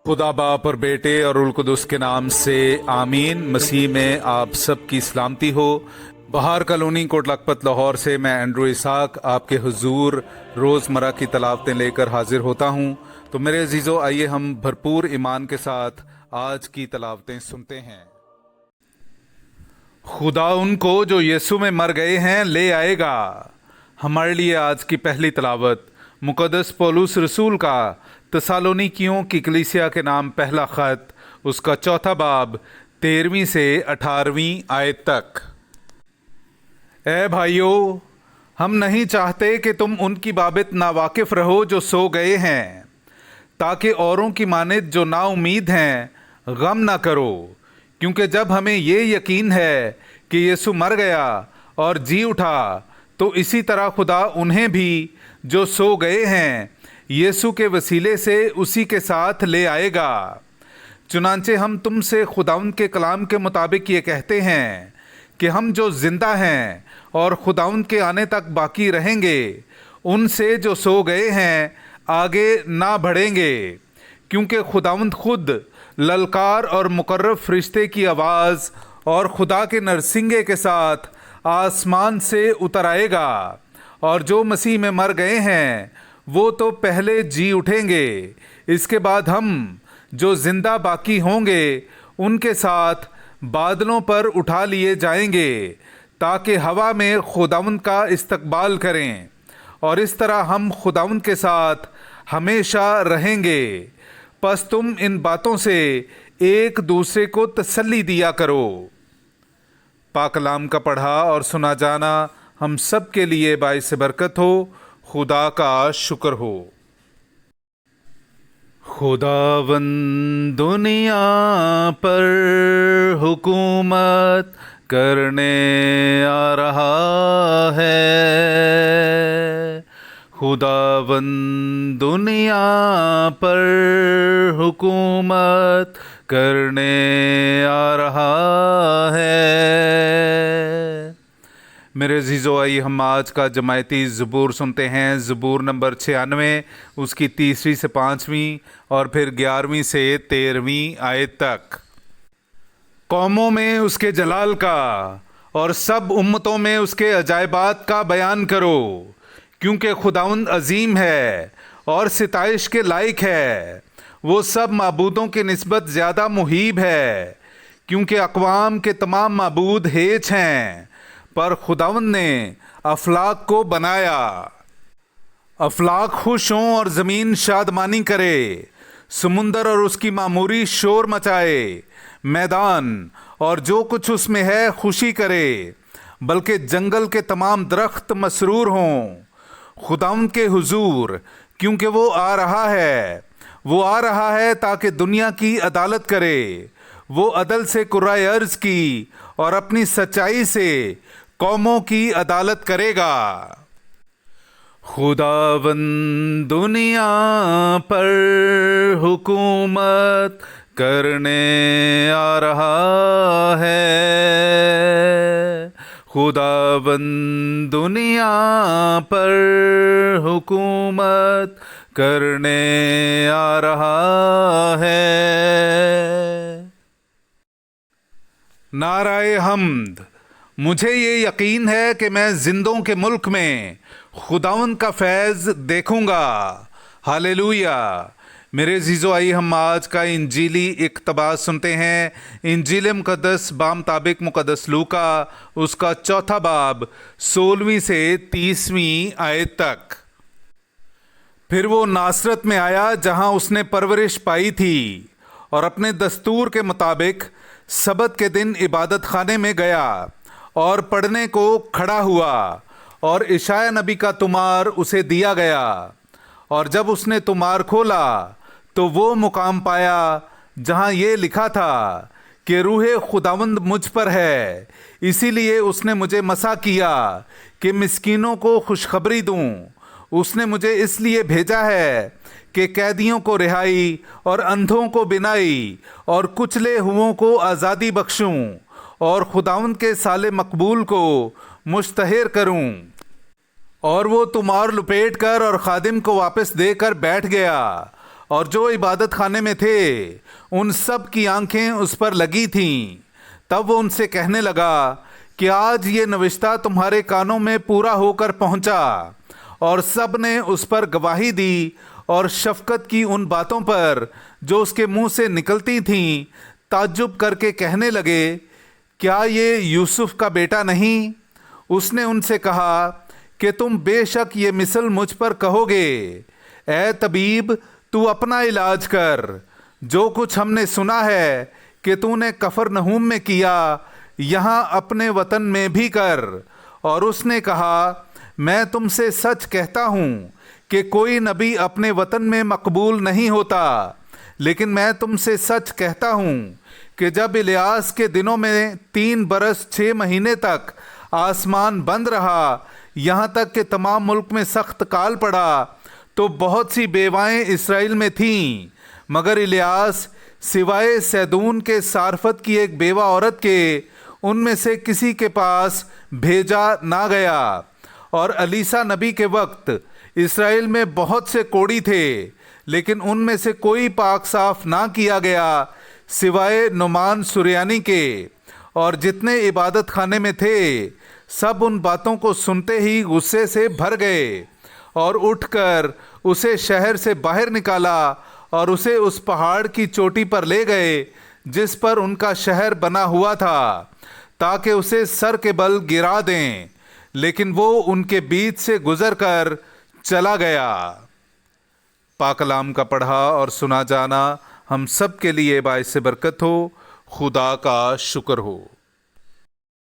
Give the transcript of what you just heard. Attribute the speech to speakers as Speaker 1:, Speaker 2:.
Speaker 1: खुदा बाप और बेटे और उल कुदस के नाम से आमीन। मसीह में आप सब की सलामती हो। बहार कॉलोनी कोट लखपत लाहौर से मैं एंड्रू इसाक आपके हुजूर रोज़मर्रा की तलावतें लेकर हाजिर होता हूँ। तो मेरे अजीज़ों, आइए हम भरपूर ईमान के साथ आज की तलावतें सुनते हैं। खुदा उनको जो यीशु में मर गए हैं ले आएगा। हमारे लिए आज की पहली तलावत मुकद्दस पौलुस रसूल का तसालोनिकियों की कलीसिया के नाम पहला ख़त, उसका चौथा बाब 13वीं से 18वीं आयत तक। ए भाइयों, हम नहीं चाहते कि तुम उनकी बाबत नावाकिफ़ रहो जो सो गए हैं, ताकि औरों की मानित जो नाउमीद हैं गम ना करो। क्योंकि जब हमें ये यकीन है कि यीशु मर गया और जी उठा, तो इसी तरह खुदा उन्हें भी जो सो गए हैं यीशु के वसीले से उसी के साथ ले आएगा। चुनांचे हम तुमसे खुदाउन के कलाम के मुताबिक ये कहते हैं कि हम जो जिंदा हैं और खुदाउन के आने तक बाकी रहेंगे, उनसे जो सो गए हैं आगे ना बढ़ेंगे। क्योंकि खुदावंद खुद ललकार और मुकर्रब फरिश्ते की आवाज़ और खुदा के नरसिंगे के साथ आसमान से उतर आएगा, और जो मसीह में मर गए हैं वो तो पहले जी उठेंगे। इसके बाद हम जो जिंदा बाकी होंगे उनके साथ बादलों पर उठा लिए जाएंगे, ताकि हवा में खुदावंद का इस्तकबाल करें, और इस तरह हम खुदावंद के साथ हमेशा रहेंगे। बस तुम इन बातों से एक दूसरे को तसल्ली दिया करो। पाक कलाम का पढ़ा और सुना जाना हम सब के लिए बाइस बरकत हो। खुदा का शुक्र हो। खुदावंद दुनिया पर हुकूमत करने आ रहा है। खुदावंद दुनिया पर हुकूमत करने आ रहा है। मेरे अजीज़ों, आइए हम आज का जमायती ज़बूर सुनते हैं। ज़बूर नंबर 96, उसकी 3वीं से 5वीं और फिर 11वीं से 13वीं आयत तक। कौमों में उसके जलाल का और सब उम्मतों में उसके अजायबात का बयान करो, क्योंकि खुदावंद अजीम है और सिताइश के लायक है। वो सब माबूदों की निस्बत ज़्यादा मुहीब है, क्योंकि अक़वाम के तमाम माबूद हेच हैं, पर खुदावंद ने अफलाक को बनाया। अफलाक खुश हों और ज़मीन शादमानी करे, समुंदर और उसकी मामूरी शोर मचाए, मैदान और जो कुछ उसमें है खुशी करे, बल्कि जंगल के तमाम दरख्त मसरूर हों खुदावंद के हुजूर, क्योंकि वो आ रहा है। वो आ रहा है ताकि दुनिया की अदालत करे। वो अदल से कुर्राए अर्ज़ की और अपनी सच्चाई से कौमों की अदालत करेगा। खुदावंद दुनिया पर हुकूमत करने आ रहा है। खुदावंद दुनिया पर हुकूमत करने आ रहा है। नाराए हम्द। मुझे ये यकीन है कि मैं जिंदों के मुल्क में खुदावंद का फैज़ देखूंगा। हालेलुया। मेरे अजीज़ों, आइए हम आज का इंजीली इक़्तिबास सुनते हैं। इंजील मुक़द्दस बामुताबिक मुक़द्दस लूका, उसका चौथा बाब 16वीं से 30वीं आयत तक। फिर वो नासरत में आया जहाँ उसने परवरिश पाई थी, और अपने दस्तूर के मुताबिक सबत के दिन इबादत खाने में गया और पढ़ने को खड़ा हुआ, और इशाया नबी का तुमार उसे दिया गया। और जब उसने तुमार खोला तो वो मुकाम पाया जहाँ ये लिखा था कि रूहे खुदावंद मुझ पर है, इसीलिए उसने मुझे मसा किया कि मिस्कीनों को खुशखबरी दूँ। उसने मुझे इसलिए भेजा है कि कैदियों को रिहाई और अंधों को बिनाई और कुचले हुओं को आज़ादी बख्शूं, और खुदावंद के साले मकबूल को मुश्तहर करूं। और वो तुमार लपेट कर और खादिम को वापस देकर बैठ गया, اور جو عبادت خانے میں تھے ان سب کی آنکھیں اس پر لگی تھیں۔ تب وہ ان سے کہنے لگا کہ آج یہ نوشتہ تمہارے کانوں میں پورا ہو کر پہنچا۔ اور سب نے اس پر گواہی دی اور شفقت کی ان باتوں پر جو اس کے منہ سے نکلتی تھیں تعجب کر کے کہنے لگے، کیا یہ یوسف کا بیٹا نہیں؟ اس نے ان سے کہا کہ تم بے شک یہ مثل مجھ پر کہو گے، اے طبیب تو اپنا علاج کر۔ جو کچھ ہم نے سنا ہے کہ تو نے کفرنہوم میں کیا، یہاں اپنے وطن میں بھی کر۔ اور اس نے کہا، میں تم سے سچ کہتا ہوں کہ کوئی نبی اپنے وطن میں مقبول نہیں ہوتا، لیکن میں تم سے سچ کہتا ہوں کہ جب الیاس کے دنوں میں 3 برس 6 مہینے تک آسمان بند رہا، یہاں تک کہ تمام ملک میں سخت کال پڑا، تو بہت سی بیوائیں اسرائیل میں تھیں، مگر الیاس سوائے سیدون کے سارفت کی ایک بیوہ عورت کے ان میں سے کسی کے پاس بھیجا نہ گیا۔ اور علیسیٰ نبی کے وقت اسرائیل میں بہت سے کوڑی تھے، لیکن ان میں سے کوئی پاک صاف نہ کیا گیا سوائے نعمان سریانی کے۔ اور جتنے عبادت خانے میں تھے سب ان باتوں کو سنتے ہی غصے سے بھر گئے اور اٹھ کر اسے شہر سے باہر نکالا اور اسے اس پہاڑ کی چوٹی پر لے گئے جس پر ان کا شہر بنا ہوا تھا، تاکہ اسے سر کے بل گرا دیں، لیکن وہ ان کے بیچ سے گزر کر چلا گیا۔ پاک کلام کا پڑھا اور سنا جانا ہم سب کے لیے باعث برکت ہو۔ خدا کا شکر ہو۔